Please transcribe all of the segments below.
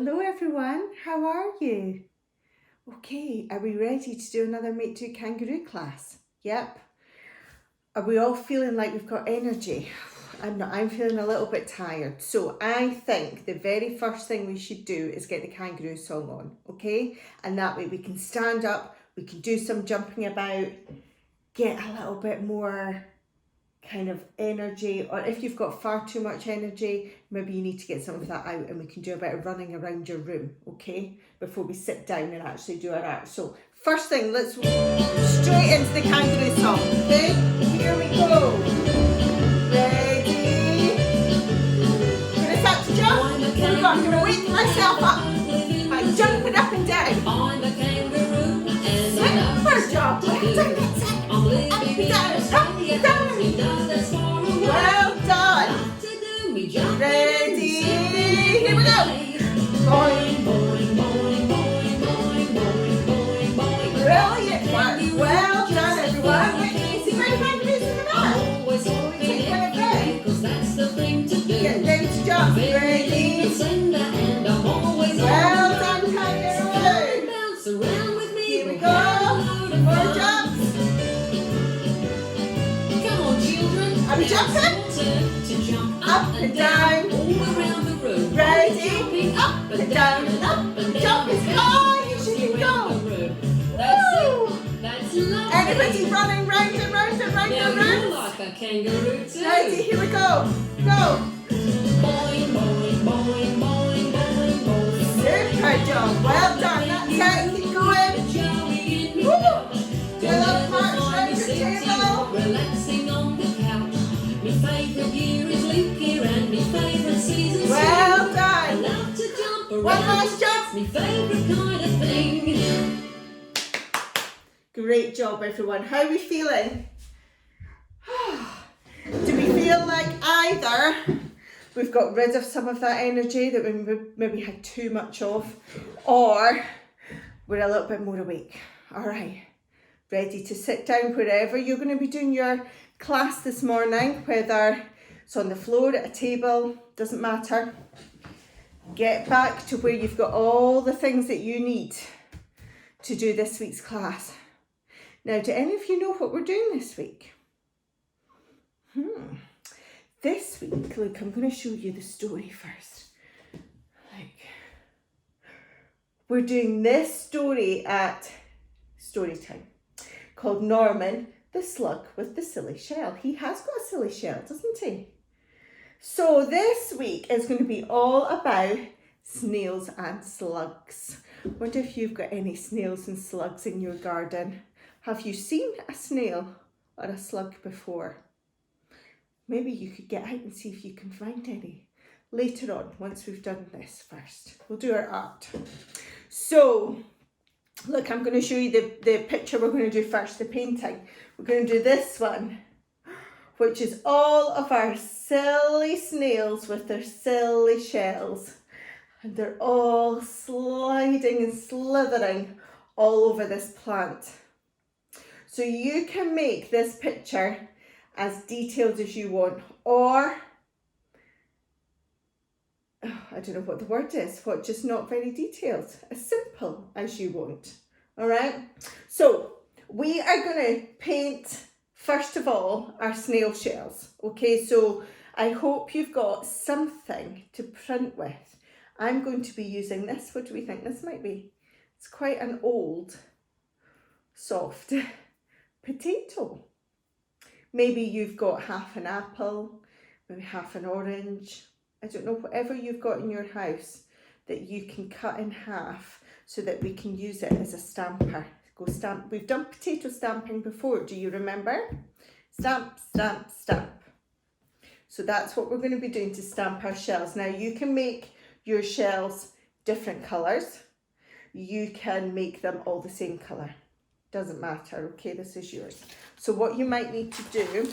Hello everyone, how are you? Okay, are we ready to do another Mate 2 kangaroo class? Yep. Are we all feeling like we've got energy? I'm not, I'm feeling a little bit tired. So I think the very first thing we should do is get the kangaroo song on, okay? And that way we can stand up, we can do some jumping about, get a little bit more kind of energy, or if you've got far too much energy, maybe you need to get some of that out and we can do a bit of running around your room, okay, before we sit down and actually do our act. So first thing, let's straight into the kangaroo song, okay? Here we go. Ready? Gonna start to jump. Here we go. I'm gonna wake myself up by jumping up and down. Super job. Well done. Up and down. Up and down. Well done. Ready? Here we go. Boing, boing, boing, boing, boing, boing, boing, boing. Brilliant work. Well done, everyone. See my kangaroos in the back. Take one of them. Get ready to jump. Ready? Well done, kangaroo. Here we go. More jumps. Are we jumping? Up and down. Ready? Up and down and up and jump as high as you can go. Woo! Everybody running round and round and round and round. Like a kangaroo too. Ready? Here we go. Go. Boing, boing, boing, boing, boing, boing. Super job. Well done. That's it. Keep going. Woo! Do a little march round your table. Relaxing on the couch. My favourite year is leap year and my favourite season's Well I done. love to jump around. One last jump. My favourite kind of thing. Great job, everyone. How are we feeling? Do we feel like either we've got rid of some of that energy that we maybe had too much of, or we're a little bit more awake? All right, ready to sit down wherever you're going to be doing your class this morning, whether it's on the floor, at a table, doesn't matter. Get back to where you've got all the things that you need to do this week's class. Now, do any of you know what we're doing this week? This week, look, I'm going to show you the story first. We're doing this story at story time called Norman the Slug with the Silly Shell. He has got a silly shell, doesn't he? So this week is going to be all about snails and slugs. I wonder if you've got any snails and slugs in your garden. Have you seen a snail or a slug before? Maybe you could get out and see if you can find any later on, once we've done this first. We'll do our art. So, look, I'm going to show you the picture we're going to do first, the painting. We're going to do this one, which is all of our silly snails with their silly shells. And they're all sliding and slithering all over this plant. So you can make this picture as detailed as you want, or, I don't know what the word is, just not very detailed, as simple as you want, all right? So we are going to paint, first of all, our snail shells, okay? So I hope you've got something to print with. I'm going to be using this. What do we think this might be? It's quite an old, soft potato. Maybe you've got half an apple, maybe half an orange. I don't know, whatever you've got in your house that you can cut in half so that we can use it as a stamper. Go stamp. We've done potato stamping before, do you remember? Stamp, stamp, stamp. So that's what we're going to be doing to stamp our shells. Now you can make your shells different colours. You can make them all the same colour. Doesn't matter, okay, this is yours. So what you might need to do,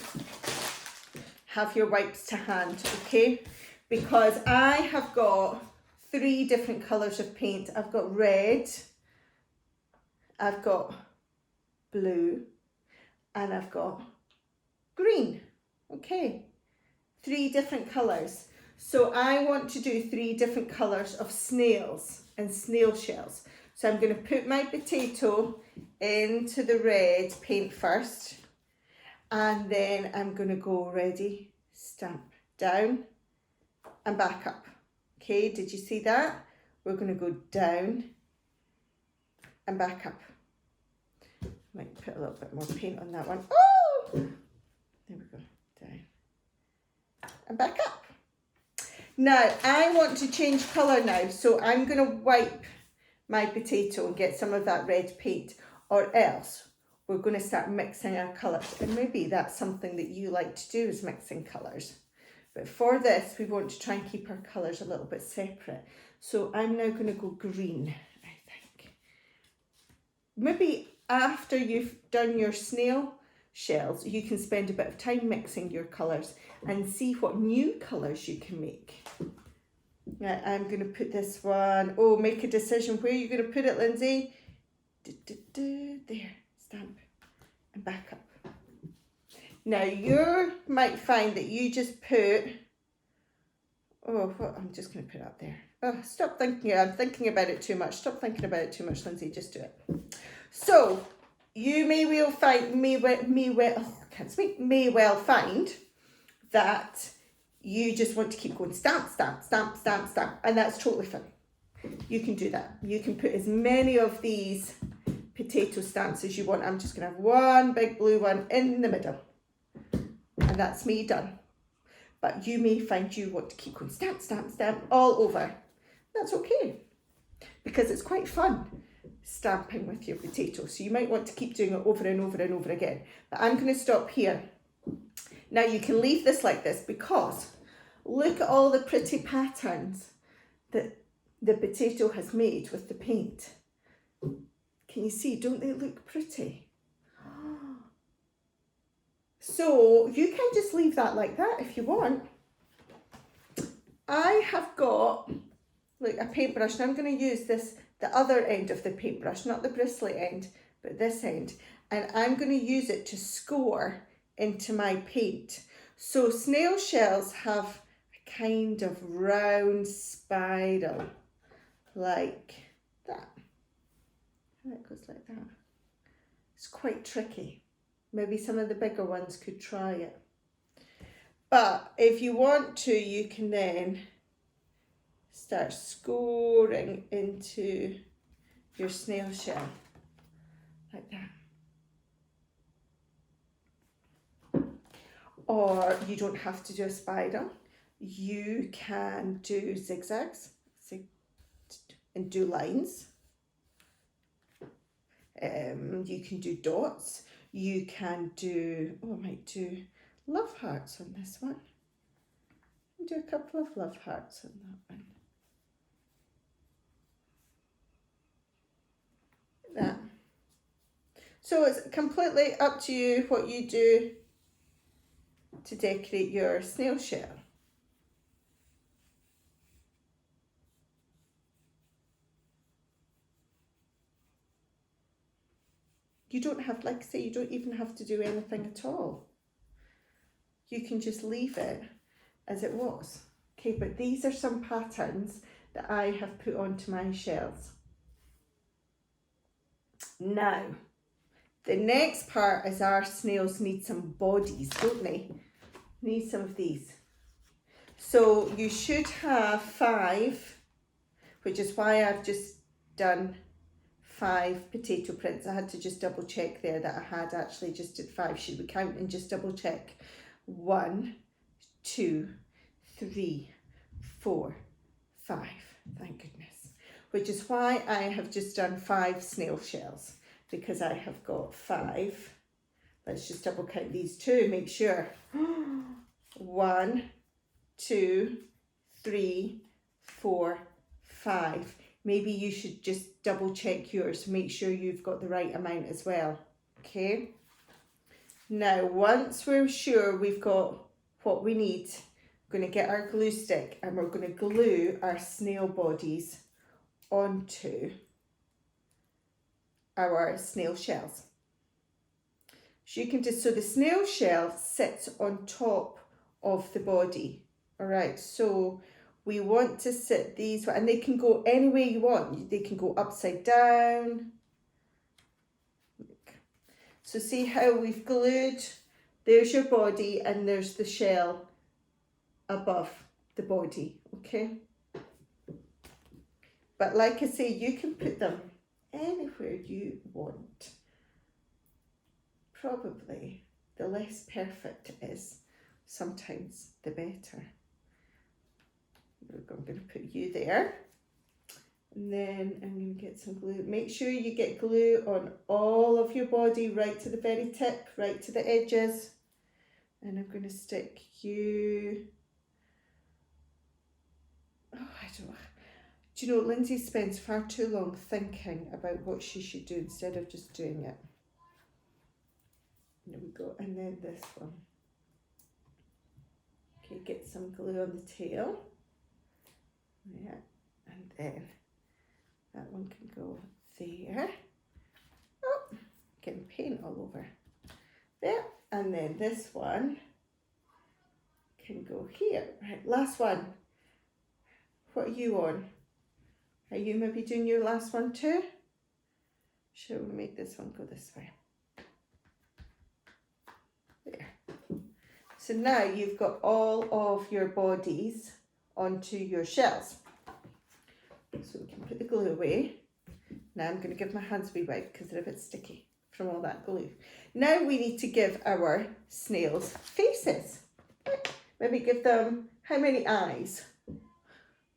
have your wipes to hand, okay? Because I have got 3 different colours of paint. I've got red, I've got blue, and I've got green, okay? 3 different colours. So I want to do 3 different colours of snails and snail shells. So I'm going to put my potato into the red paint first, and then I'm going to go ready, stamp, down and back up. Okay, did you see that? We're going to go down and back up. Might put a little bit more paint on that one. Oh! There we go, down and back up. Now, I want to change colour now, so I'm going to wipe my potato and get some of that red paint, or else we're going to start mixing our colours. And maybe that's something that you like to do, is mixing colours. But for this, we want to try and keep our colours a little bit separate. So I'm now going to go green, I think. Maybe after you've done your snail shells, you can spend a bit of time mixing your colours and see what new colours you can make. Now, I'm going to put this one, oh, make a decision where you're going to put it, Lindsay. There, stamp and back up. Now, you might find that you just put, oh, what, I'm just going to put it up there. Oh, stop thinking, I'm thinking about it too much. Stop thinking about it too much, Lindsay, just do it. So, you may well find, may well find that you just want to keep going stamp, stamp, stamp, stamp, stamp, and that's totally fine. You can do that. You can put as many of these potato stamps as you want. I'm just going to have one big blue one in the middle, and that's me done. But you may find you want to keep going stamp, stamp, stamp all over. That's okay, because it's quite fun stamping with your potatoes. So you might want to keep doing it over and over and over again. But I'm going to stop here. Now you can leave this like this, because look at all the pretty patterns that the potato has made with the paint. Can you see? Don't they look pretty? So you can just leave that like that if you want. I have got like a paintbrush, and I'm going to use this, the other end of the paintbrush, not the bristly end, but this end. And I'm going to use it to score into my paint. So snail shells have a kind of round spiral like that. And it goes like that. It's quite tricky. Maybe some of the bigger ones could try it. But if you want to, you can then start scoring into your snail shell like that. Or you don't have to do a spiral. You can do zigzags and do lines. You can do dots. You can do, oh, I might do love hearts on this one. I'll do a couple of love hearts on that one. That. So it's completely up to you what you do to decorate your snail shell. You don't have, like I say, you don't even have to do anything at all. You can just leave it as it was. Okay, but these are some patterns that I have put onto my shells. Now, the next part is our snails need some bodies, don't they? Need some of these. So you should have 5, which is why I've just done 5 potato prints. I had to just double check there that I had actually just did 5. Should we count and just double check? 1, 2, 3, 4, 5. Thank goodness. Which is why I have just done 5 snail shells, because I have got 5. Let's just double count these 2, make sure. 1, 2, 3, 4, 5. Maybe you should just double check yours, make sure you've got the right amount as well. Okay. Now, once we're sure we've got what we need, we're going to get our glue stick and we're going to glue our snail bodies onto our snail shells. So you can just, so the snail shell sits on top of the body, All right, so we want to sit these, and they can go any way you want. They can go upside down. So see how we've glued, there's your body and there's the shell above the body, okay? But like I say, you can put them anywhere you want. Probably the less perfect it is, sometimes the better. I'm going to put you there. And then I'm going to get some glue. Make sure you get glue on all of your body, right to the very tip, right to the edges. And I'm going to stick you. Oh, I don't know. Do you know, Lindsay spends far too long thinking about what she should do instead of just doing it. There we go. And then this one. Okay, get some glue on the tail. Yeah. And then that one can go there. Oh, getting paint all over. There. And then this one can go here. Right, last one. What are you on? Are you maybe doing your last one too? Shall we make this one go this way? There. So now you've got all of your bodies onto your shells. So we can put the glue away. Now I'm going to give my hands a wee wipe because they're a bit sticky from all that glue. Now we need to give our snails faces. Maybe give them, how many eyes?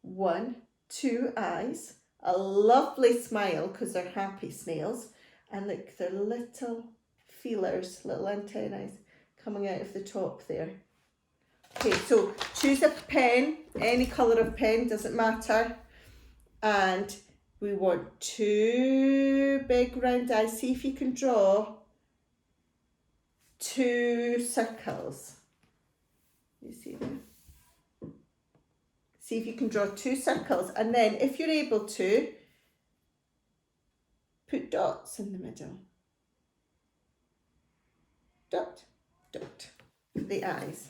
1, 2 eyes. A lovely smile because they're happy snails. And look, they're little feelers, little antennae coming out of the top there. Okay, so choose a pen, any colour of pen, doesn't matter. And we want 2 big round eyes. See if you can draw 2 circles. You see them? See if you can draw 2 circles. And then if you're able to, put dots in the middle. Dot, dot, the eyes.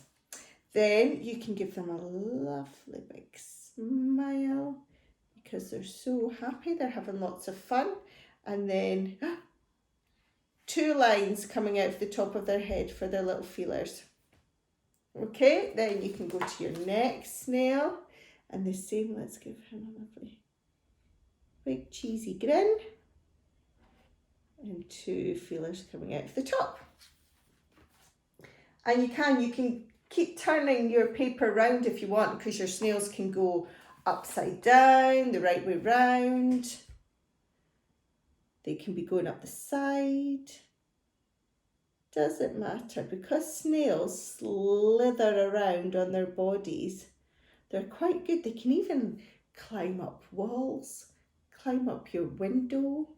Then you can give them a lovely big smile because they're so happy, they're having lots of fun. And then 2 lines coming out of the top of their head for their little feelers. Okay, then you can go to your next snail and the same, let's give him a lovely big cheesy grin and 2 feelers coming out of the top. And you can keep turning your paper round if you want because your snails can go upside down, the right way round. They can be going up the side. Doesn't matter because snails slither around on their bodies. They're quite good. They can even climb up walls, climb up your window.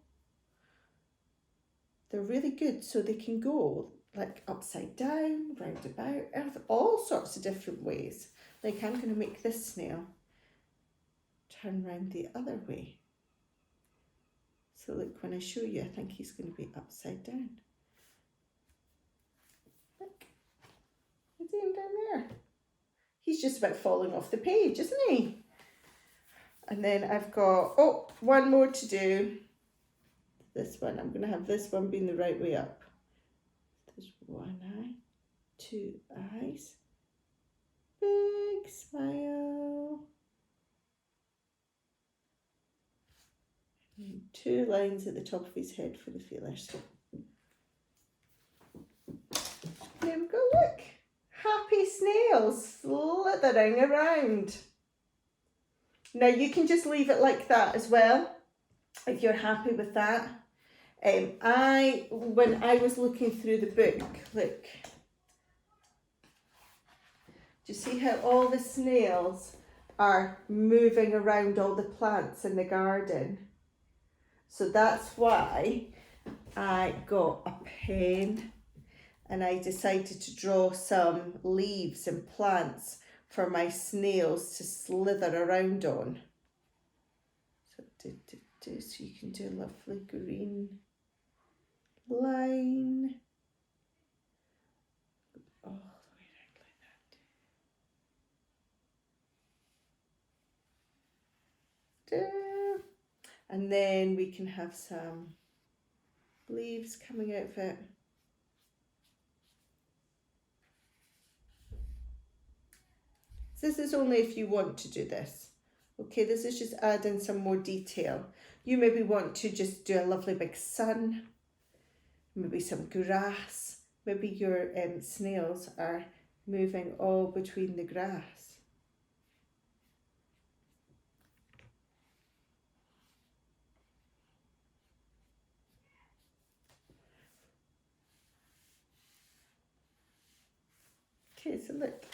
They're really good. So they can go like upside down, round about, all sorts of different ways. Like I'm going to make this snail turn round the other way. So look, when I show you, I think he's going to be upside down. Look, you see him down there? He's just about falling off the page, isn't he? And then I've got, oh, one more to do. This one, I'm going to have this one being the right way up. There's 1 eye, 2 eyes, big smile. And 2 lines at the top of his head for the feelers. There we go, look. Happy snails slithering around. Now you can just leave it like that as well, if you're happy with that. When I was looking through the book, look. Do you see how all the snails are moving around all the plants in the garden? So that's why I got a pen and I decided to draw some leaves and plants for my snails to slither around on. So, so you can do a lovely green line. All the way around like that. And then we can have some leaves coming out of it. This is only if you want to do this. Okay, this is just adding some more detail. You maybe want to just do a lovely big sun, maybe some grass. Maybe your snails are moving all between the grass. Okay, so look.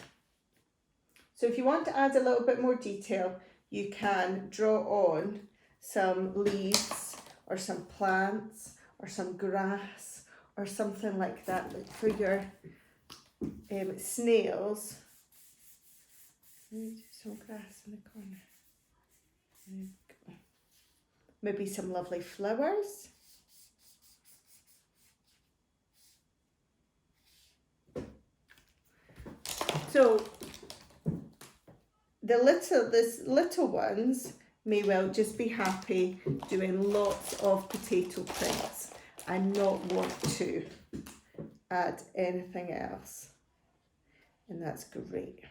So if you want to add a little bit more detail, you can draw on some leaves or some plants or some grass or something like that. Like for your snails, some grass in the corner. There we go. Maybe some lovely flowers. So these little ones may well just be happy doing lots of potato prints and not want to add anything else. And that's great.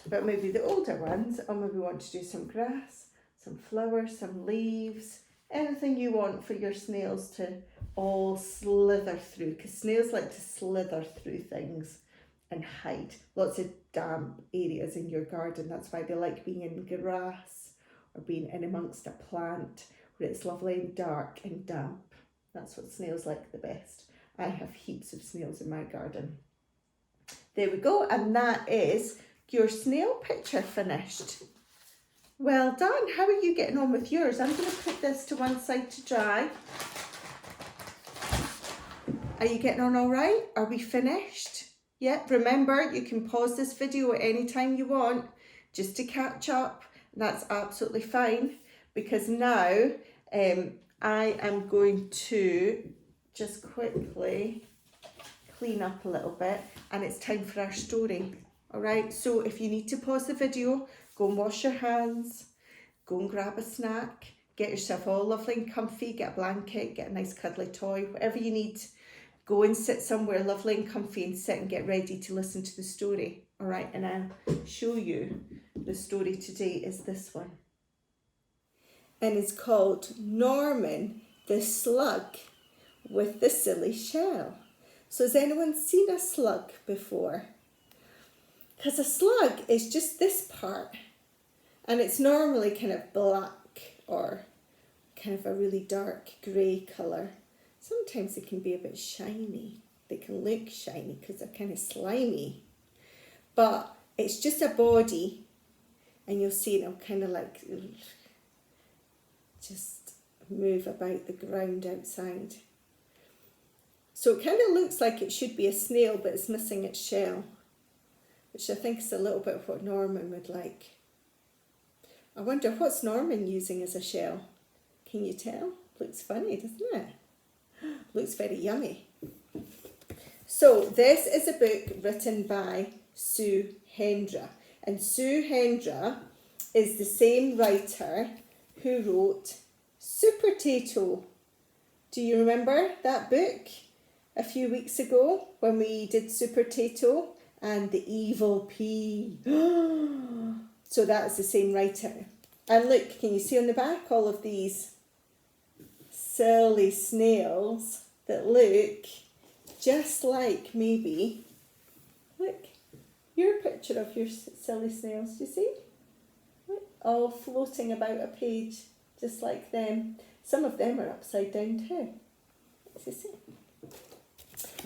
But maybe the older ones, or maybe want to do some grass, some flowers, some leaves, anything you want for your snails to all slither through, because snails like to slither through things and hide. Lots of damp areas in your garden. That's why they like being in grass or being in amongst a plant where it's lovely and dark and damp. That's what snails like the best. I have heaps of snails in my garden. There we go, and that is your snail picture finished. Well done. How are you getting on with yours? I'm going to put this to one side to dry. Are you getting on all right? Are we finished? Yeah, remember you can pause this video at any time you want just to catch up. That's absolutely fine, because now I am going to just quickly clean up a little bit, and it's time for our story. All right, so if you need to pause the video, go and wash your hands, go and grab a snack, get yourself all lovely and comfy, get a blanket, get a nice cuddly toy, whatever you need. Go and sit somewhere lovely and comfy and sit and get ready to listen to the story. All right, and I'll show you the story today is this one. And it's called Norman the Slug with the Silly Shell. So has anyone seen a slug before? Because a slug is just this part, and it's normally kind of black or kind of a really dark grey colour. Sometimes they can be a bit shiny. They can look shiny because they're kind of slimy. But it's just a body, and you'll see it'll kind of like just move about the ground outside. So it kind of looks like it should be a snail, but it's missing its shell, which I think is a little bit what Norman would like. I wonder what's Norman using as a shell? Can you tell? Looks funny, doesn't it? Looks very yummy. So this is a book written by Sue Hendra. And Sue Hendra is the same writer who wrote Supertato. Do you remember that book a few weeks ago when we did Supertato and the evil pea? So that's the same writer. And look, can you see on the back all of these silly snails that look just like maybe, look, your picture of your silly snails, do you see? Look, all floating about a page just like them. Some of them are upside down too. Let's see.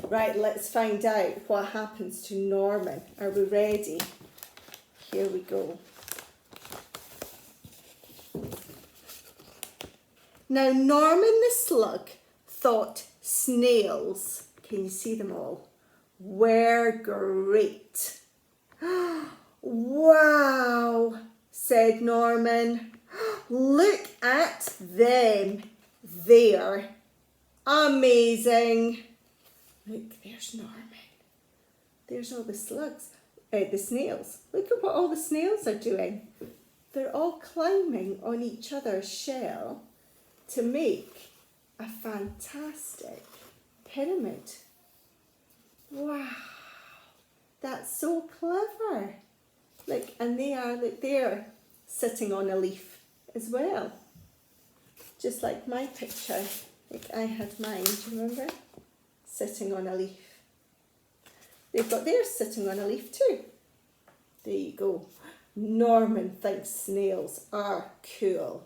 Right, let's find out what happens to Norman. Are we ready? Here we go. Now, Norman the Slug thought snails, can you see them all, were great. Wow, said Norman. Look at them. They're amazing. Look, there's Norman. There's all the slugs. the snails. Look at what all the snails are doing. They're all climbing on each other's shell to make a fantastic pyramid. Wow, that's so clever. Look, and they're sitting on a leaf as well. Just like my picture, like I had mine, do you remember? Sitting on a leaf. They've got theirs sitting on a leaf too. There you go. Norman thinks snails are cool.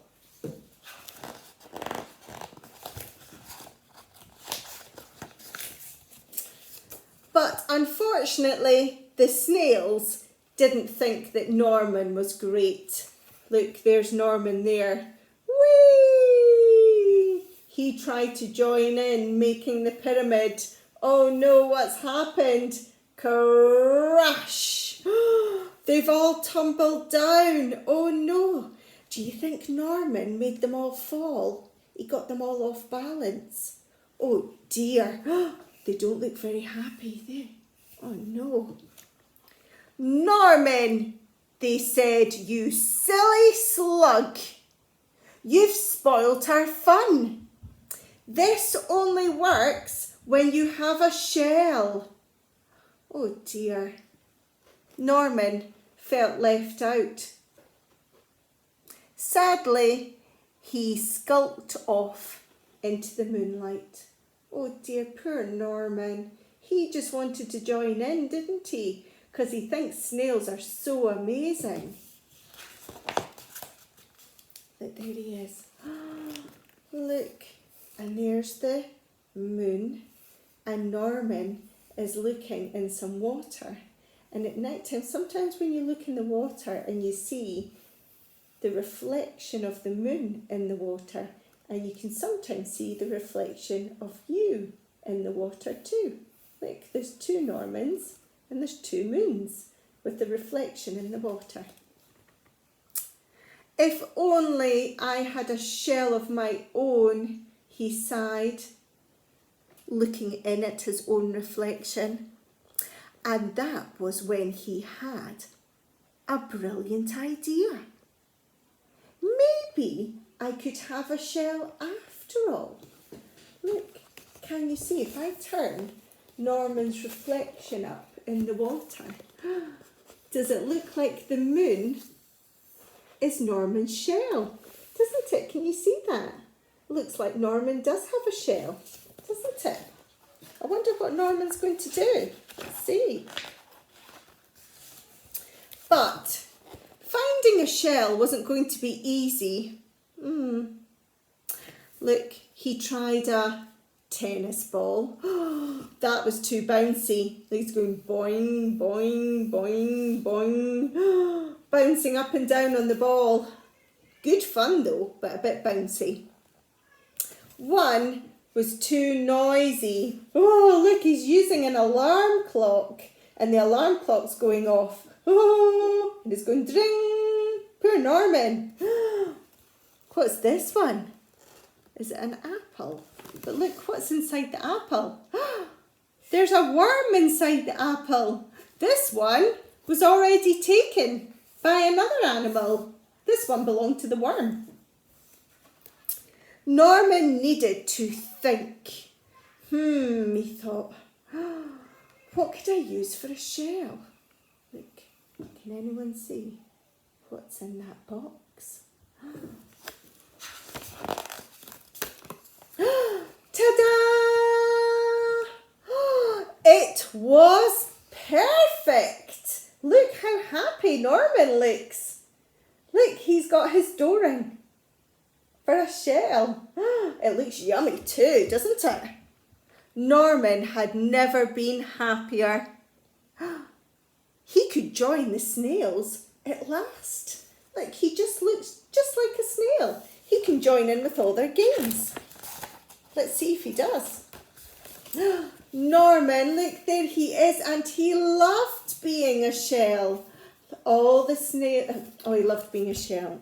But unfortunately, the snails didn't think that Norman was great. Look, there's Norman there. Whee! He tried to join in making the pyramid. Oh no, what's happened? Crash! They've all tumbled down. Oh no. Do you think Norman made them all fall? He got them all off balance. Oh dear. They don't look very happy, they. Oh no. Norman, they said, you silly slug. You've spoilt our fun. This only works when you have a shell. Oh dear. Norman felt left out. Sadly, he skulked off into the moonlight. Oh dear, poor Norman. He just wanted to join in, didn't he? Because he thinks snails are so amazing. But there he is. Look, and there's the moon. And Norman is looking in some water. And at night time, sometimes when you look in the water and you see the reflection of the moon in the water, and you can sometimes see the reflection of you in the water too. Look, there's two Normans and there's two moons with the reflection in the water. If only I had a shell of my own, he sighed, looking in at his own reflection. And that was when he had a brilliant idea. Maybe I could have a shell after all. Look, can you see if I turn Norman's reflection up in the water? Does it look like the moon is Norman's shell? Doesn't it? Can you see that? Looks like Norman does have a shell, doesn't it? I wonder what Norman's going to do. Let's see. But finding a shell wasn't going to be easy. Look, he tried a tennis ball. That was too bouncy. He's going boing, boing, boing, boing. Bouncing up and down on the ball. Good fun though, but a bit bouncy. One was too noisy. Oh, look, he's using an alarm clock. And the alarm clock's going off. Oh, and it's going ding. Poor Norman. What's this one? Is it an apple? But look, what's inside the apple? There's a worm inside the apple. This one was already taken by another animal. This one belonged to the worm. Norman needed to think. He thought, what could I use for a shell? Look, can anyone see what's in that box? Ta-da! It was perfect. Look how happy Norman looks. Look, he's got his dough ring for a shell. It looks yummy too, doesn't it? Norman had never been happier. He could join the snails at last. Like, he just looks just like a snail. He can join in with all their games. Let's see if he does. Norman, look, there he is, and he loved being a shell. All the snail. Oh, he loved being a shell.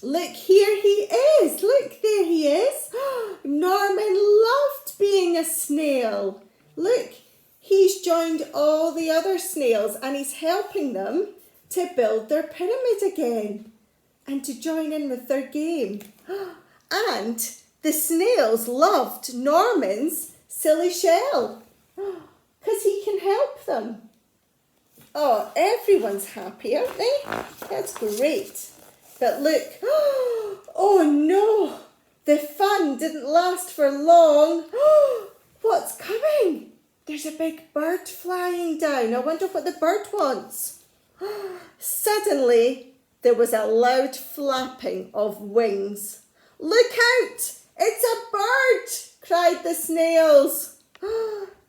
Look, here he is. Look, there he is. Norman loved being a snail. Look, he's joined all the other snails and he's helping them to build their pyramid again and to join in with their game. And the snails loved Norman's silly shell because he can help them. Oh, everyone's happy, aren't they? That's great. But look, oh no, the fun didn't last for long. What's coming? There's a big bird flying down. I wonder what the bird wants. Suddenly, there was a loud flapping of wings. Look out! It's a bird! Cried the snails.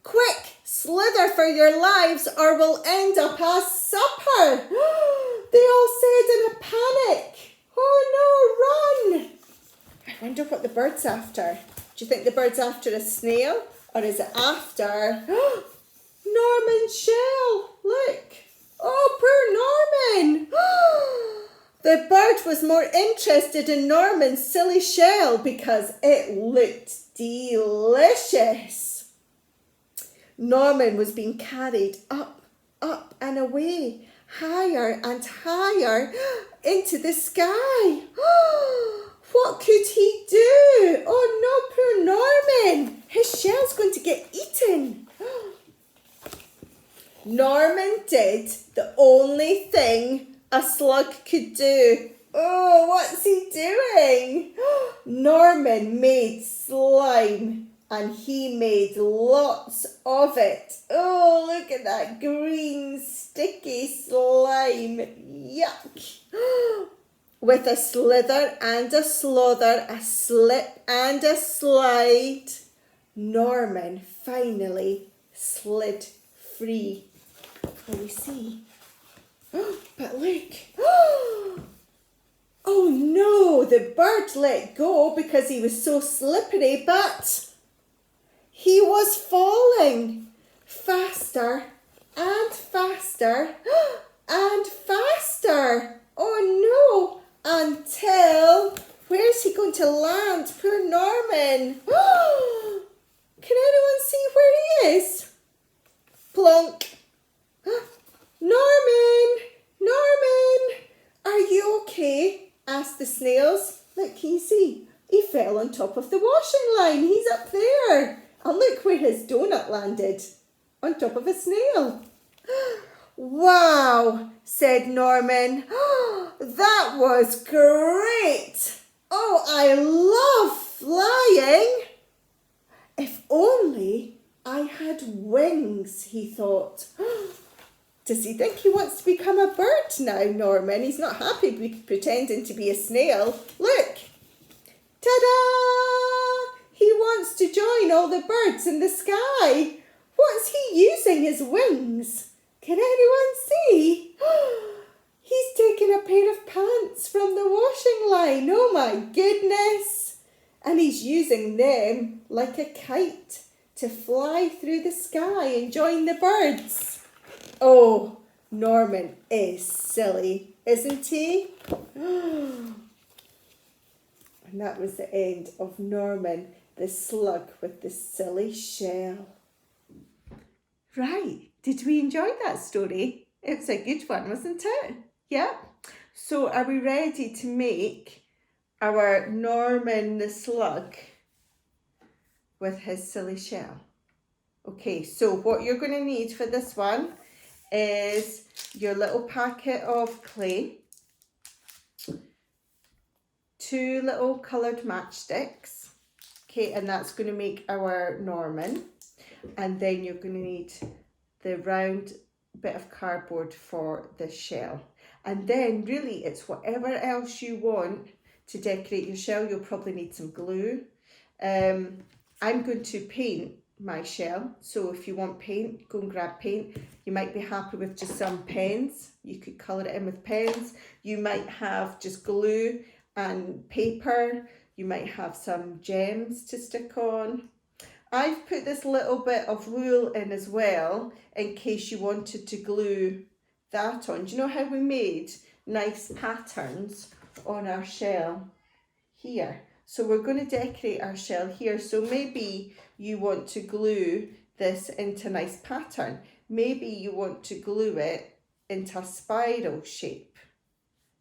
Quick, slither for your lives or we'll end up as supper. They all said in a panic. Oh no, run! I wonder what the bird's after. Do you think the bird's after a snail or is it after Norman's shell? Look. Oh, poor Norman. The bird was more interested in Norman's silly shell because it looked delicious. Norman was being carried up, up and away, higher and higher into the sky. What could he do? Oh no, poor Norman. His shell's going to get eaten. Norman did the only thing a slug could do. Oh, what's he doing? Norman made slime and he made lots of it. Oh, look at that green sticky slime. Yuck. With a slither and a slother, a slip and a slide, Norman finally slid free. Can we see? But look. Oh no, the bird let go because he was so slippery, but he was falling faster and faster and faster. Oh no, until, where's he going to land? Poor Norman. Can anyone see where he is? Plonk. Norman! Norman! Are you okay? Asked the snails. Look, can you see? He fell on top of the washing line. He's up there. And look where his donut landed. On top of a snail. Wow, said Norman. That was great. Oh, I love flying. If only I had wings, he thought. Does he think he wants to become a bird now, Norman? He's not happy pretending to be a snail. Look! Ta-da! He wants to join all the birds in the sky. What's he using his wings? Can anyone see? He's taken a pair of pants from the washing line. Oh my goodness! And he's using them like a kite to fly through the sky and join the birds. Oh, Norman is silly, isn't he? And that was the end of Norman, the slug with the silly shell. Right, did we enjoy that story? It was a good one, wasn't it? Yeah. So are we ready to make our Norman the slug with his silly shell? Okay, so what you're going to need for this one is your little packet of clay, 2 little coloured matchsticks, okay, and that's going to make our Norman, and then you're going to need the round bit of cardboard for the shell, and then really it's whatever else you want to decorate your shell. You'll probably need some glue. I'm going to paint my shell, so if you want paint, go and grab paint. You might be happy with just some pens. You could colour it in with pens. You might have just glue and paper. You might have some gems to stick on. I've put this little bit of wool in as well in case you wanted to glue that on. Do you know how we made nice patterns on our shell here? So we're going to decorate our shell here. So maybe you want to glue this into a nice pattern. Maybe you want to glue it into a spiral shape.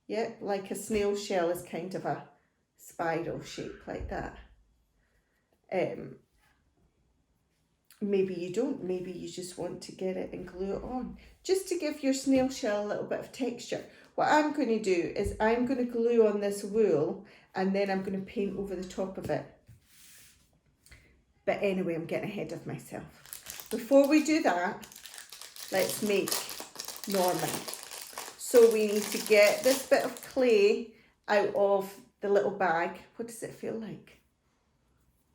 Yep, like a snail shell is kind of a spiral shape like that. Maybe you don't, maybe you just want to get it and glue it on, just to give your snail shell a little bit of texture. What I'm going to do is I'm going to glue on this wool and then I'm going to paint over the top of it. But anyway, I'm getting ahead of myself. Before we do that, let's make Norman. So we need to get this bit of clay out of the little bag. What does it feel like?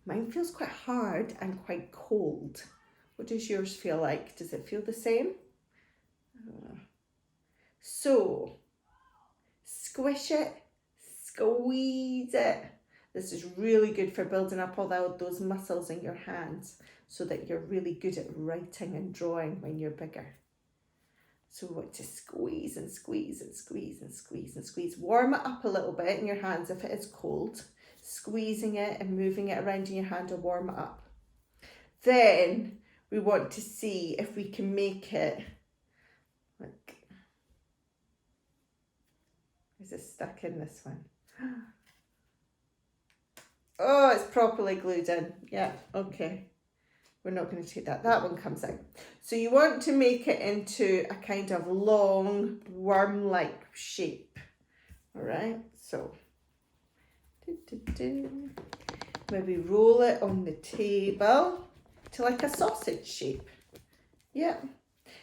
Mine feels quite hard and quite cold. What does yours feel like? Does it feel the same? So, squish it, squeeze it. This is really good for building up all those muscles in your hands so that you're really good at writing and drawing when you're bigger. So we want to squeeze and squeeze and squeeze and squeeze and squeeze. Warm it up a little bit in your hands if it is cold. Squeezing it and moving it around in your hand will warm it up. Then we want to see if we can make it like, is it stuck in this one? Oh, it's properly glued in. Yeah, okay. We're not going to take that. That one comes out. So you want to make it into a kind of long worm-like shape. All right, so maybe roll it on the table to like a sausage shape. Yeah.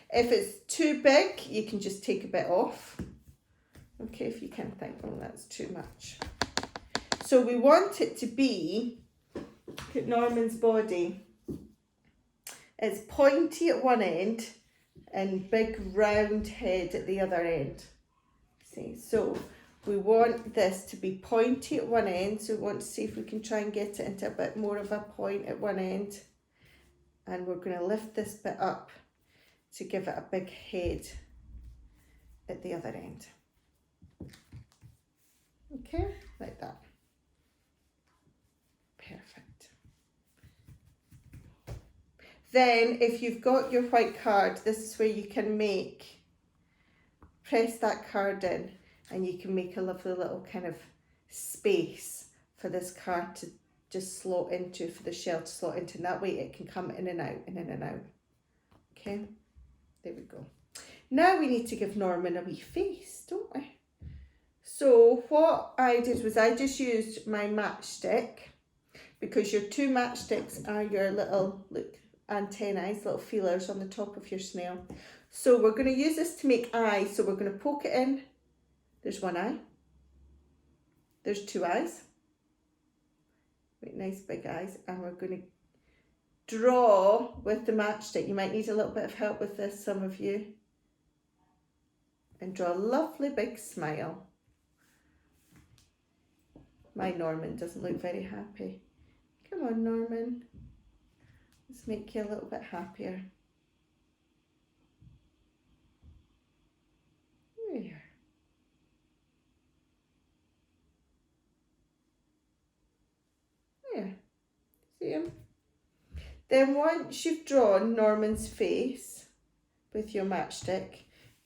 If it's too big, you can just take a bit off. Okay, if you can think, oh, that's too much. So we want it to be, look at Norman's body. It's pointy at one end and big round head at the other end. See, so we want this to be pointy at one end, so we want to see if we can try and get it into a bit more of a point at one end. And we're going to lift this bit up to give it a big head at the other end. Okay, like that. Perfect. Then if you've got your white card, this is where you can press that card in and you can make a lovely little kind of space for this card to just slot into, for the shell to slot into, and that way it can come in and out and in and out. Okay, there we go. Now we need to give Norman a wee face, don't we? So what I did was I just used my matchstick, because your two matchsticks are your little, look, antennae, little feelers on the top of your snail. So we're going to use this to make eyes. So we're going to poke it in. There's one eye. There's two eyes. Make nice big eyes. And we're going to draw with the matchstick. You might need a little bit of help with this, some of you. And draw a lovely big smile. My Norman doesn't look very happy. Come on, Norman. Let's make you a little bit happier. There. There. See him? Then once you've drawn Norman's face with your matchstick,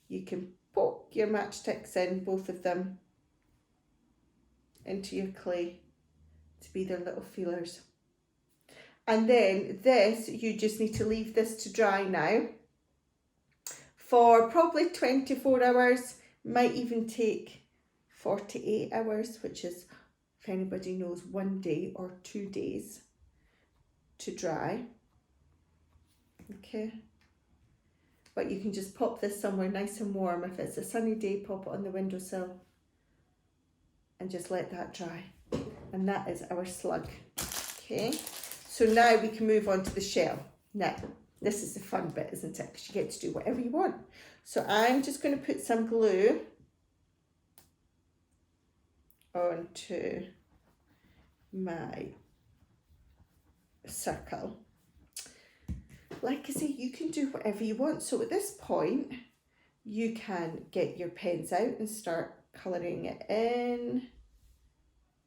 you can poke your matchsticks in, both of them, into your clay to be their little feelers. And then this, you just need to leave this to dry now for probably 24 hours, might even take 48 hours, which is, if anybody knows, 1 day or 2 days to dry. Okay. But you can just pop this somewhere nice and warm. If it's a sunny day, pop it on the windowsill and just let that dry. And that is our slug. Okay. So now we can move on to the shell. Now, this is the fun bit, isn't it? Because you get to do whatever you want. So I'm just going to put some glue onto my circle. Like I say, you can do whatever you want. So at this point, you can get your pens out and start colouring it in.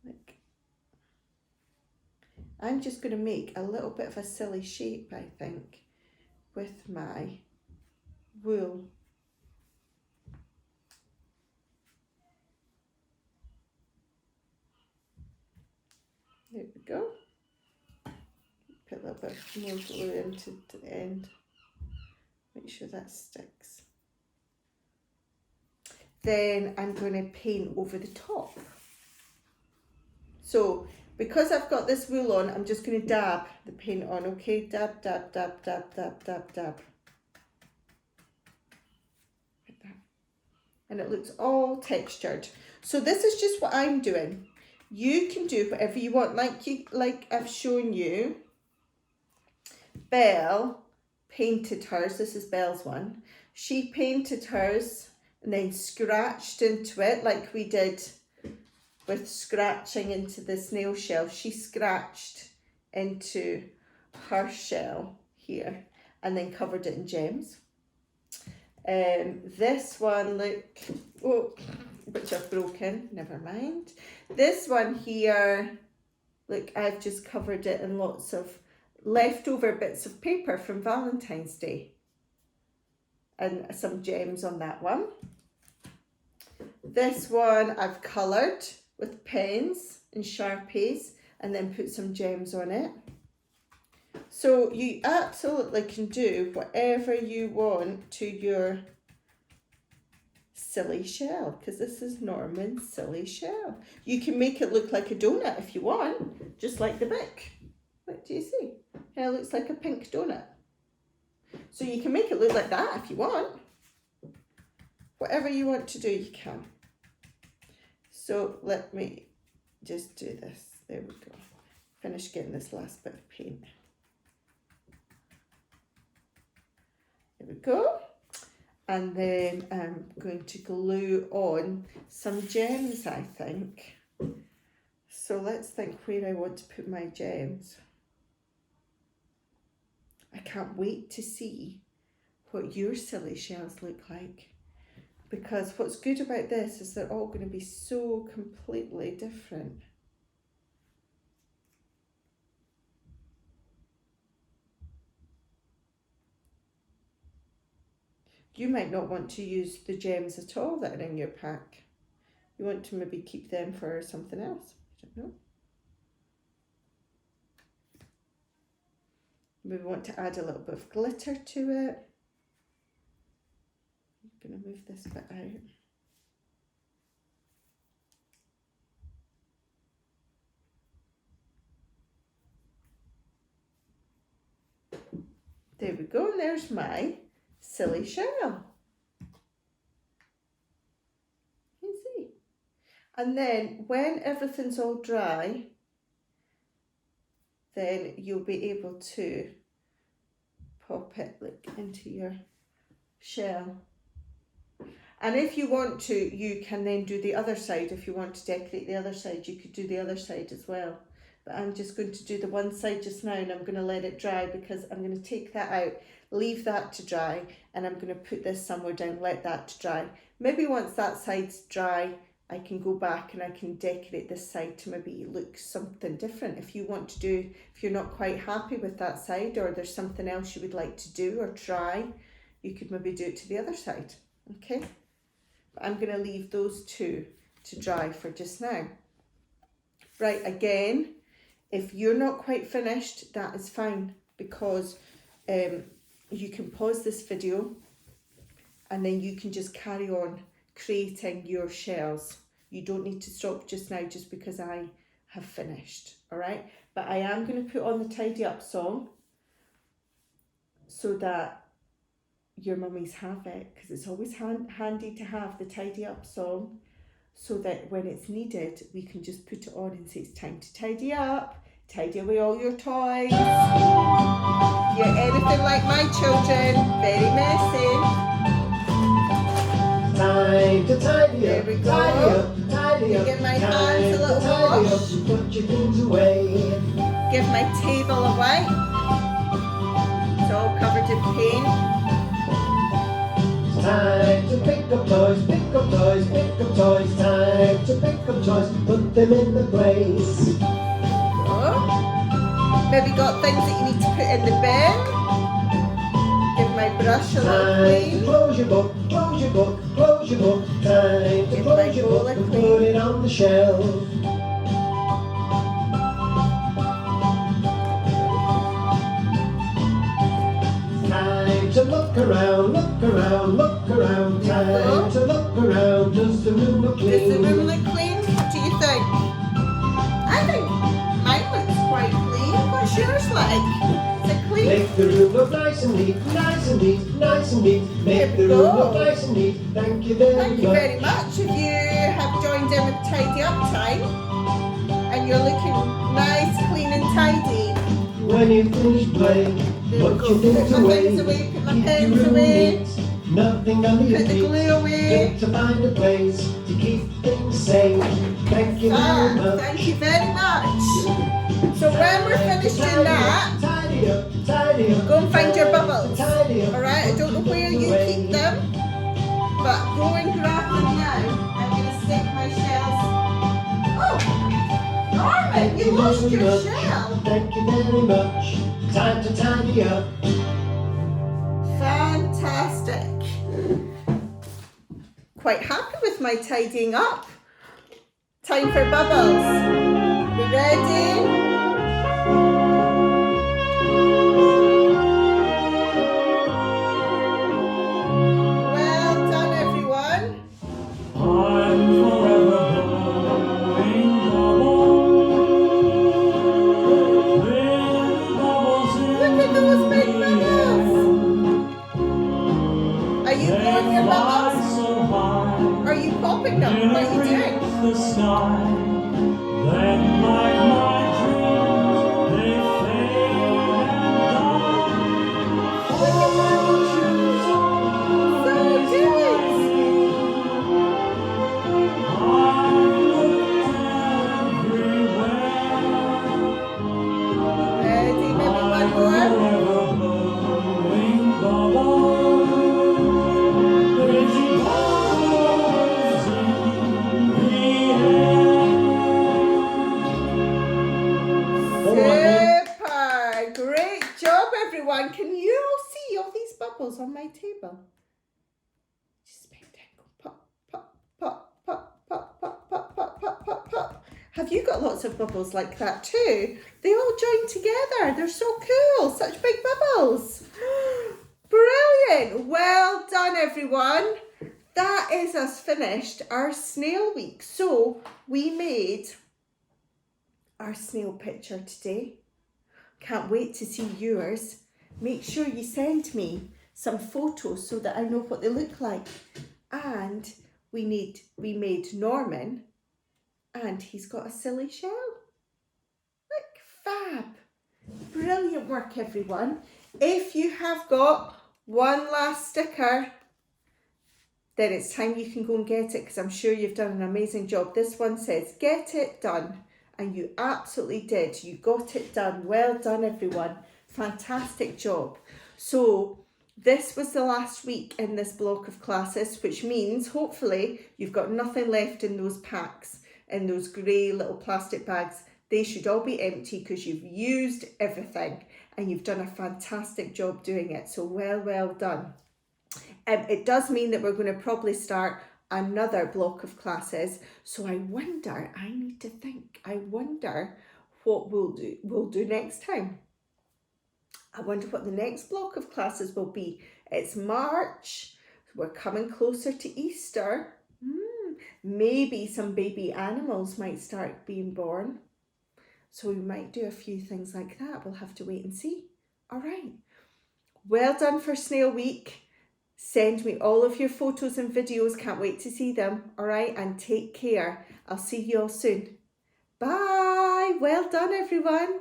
Like, I'm just going to make a little bit of a silly shape, I think, with my wool. There we go. Put a little bit more glue into the end. Make sure that sticks. Then I'm going to paint over the top. So because I've got this wool on, I'm just going to dab the paint on, okay? Dab, dab, dab, dab, dab, dab, dab. Like that. And it looks all textured. So this is just what I'm doing. You can do whatever you want, like I've shown you. Belle painted hers. This is Belle's one. She painted hers and then scratched into it like we did with scratching into the snail shell. She scratched into her shell here and then covered it in gems. This one, look, oh, which I've broken, never mind. This one here, look, I've just covered it in lots of leftover bits of paper from Valentine's Day and some gems on that one. This one I've coloured with pens and Sharpies and then put some gems on it. So you absolutely can do whatever you want to your silly shell, because this is Norman's silly shell. You can make it look like a donut if you want, just like the book. What do you see? It looks like a pink donut. So you can make it look like that if you want. Whatever you want to do, you can. So let me just do this. There we go. Finish getting this last bit of paint. There we go. And then I'm going to glue on some gems, I think. So let's think where I want to put my gems. I can't wait to see what your silly shells look like. Because what's good about this is they're all going to be so completely different. You might not want to use the gems at all that are in your pack. You want to maybe keep them for something else. I don't know. Maybe want to add a little bit of glitter to it. I'm going to move this bit out. There we go, and there's my silly shell. You see? And then when everything's all dry, then you'll be able to pop it into your shell. And if you want to, you can then do the other side. If you want to decorate the other side, you could do the other side as well. But I'm just going to do the one side just now, and I'm going to let it dry because I'm going to take that out, leave that to dry, and I'm going to put this somewhere down, let that to dry. Maybe once that side's dry, I can go back and I can decorate this side to maybe look something different. If you want to do, if you're not quite happy with that side, or there's something else you would like to do or try, you could maybe do it to the other side, okay? But I'm going to leave those two to dry for just now. Right, again, if you're not quite finished, that is fine, because you can pause this video and then you can just carry on creating your shells. You don't need to stop just now just because I have finished, all right? But I am going to put on the tidy up song so that your mummies have it, because it's always handy to have the tidy up song, so that when it's needed, we can just put it on and say it's time to tidy up, tidy away all your toys. You're anything like my children, very messy. Time to tidy There up, we go. tidy up, tidy up. Give my Time hands a to little tidy wash. up and put your things away. Give my table a wipe. It's all covered in paint. Time to pick up toys, pick up toys, pick up toys. Time to pick up toys, put them in the place. Go. Maybe got things that you need to put in the bin. Brush a little Time to clean. close your book, close your book, close your book. Time to Get close my your bowl book of and clean. put it on the shelf. Time to look around, look around, look around. Time to look around. Does the room look Does the room clean? look clean? What do you think? I think mine looks quite clean. What's yours like? Is it clean? Make the room look nice and neat, nice and neat, nice and neat. Make the we room go. look nice and neat. Thank you very Thank you much. very much. If you have joined in with Tidy Up Time and you're looking nice, clean and tidy, When you finish playing, there we put go. your things Put my away. things away, put my Keep pens your room away. neat. Nothing under your Put the feet. glue away. Got to find a place to keep things safe. Thank you very much. Thank you very much. So when we're finished doing that, Tidy up, tidy up. go and find your bubbles. Tidy up. Alright, I don't know where you keep them, but go and grab them now. I'm going to stick my shells. Oh, Norman, you lost your shell. Thank you very much. Time to tidy up. Fantastic. Quite happy with my tidying up. Time for bubbles. You ready? Well done, everyone. I'm forever blowing bubbles. Big bubbles in Look at those big the bubbles. Are you air. blowing your They fly bubbles? so high. Are you popping them? What are you doing? The sky. Then like my dreams, they fade and die. Fortunes always rising. I looked everywhere. Ready? Maybe one I'm more. forever blowing bubbles. Crazy bubbles in the air. Super! Great job, everyone. Can you all see all these bubbles on my table? Just bend down, go pop, pop, pop, pop, pop, pop, pop, pop, pop, pop, pop. Have you got lots of bubbles like that too? They all join together. They're so cool. Such big bubbles. Brilliant. Well done, everyone. That is us finished our snail week. So we made our snail picture today. Can't wait to see yours. Make sure you send me some photos so that I know what they look like. And we made Norman, and he's got a silly shell. Look, fab. Brilliant work, everyone. If you have got one last sticker, then it's time you can go and get it, because I'm sure you've done an amazing job. This one says, get it done. And you absolutely did. You got it done. Well done, everyone. Fantastic job. So this was the last week in this block of classes, which means hopefully you've got nothing left in those packs, in those grey little plastic bags. They should all be empty because you've used everything and you've done a fantastic job doing it. So well done. It does mean that we're going to probably start another block of classes. So I wonder what we'll do next time. I wonder what the next block of classes will be. It's March. We're coming closer to Easter. Maybe some baby animals might start being born. So we might do a few things like that. We'll have to wait and see. All right. Well done for Snail Week. Send me all of your photos and videos. Can't wait to see them. All right. And take care. I'll see you all soon. Bye. Well done, everyone.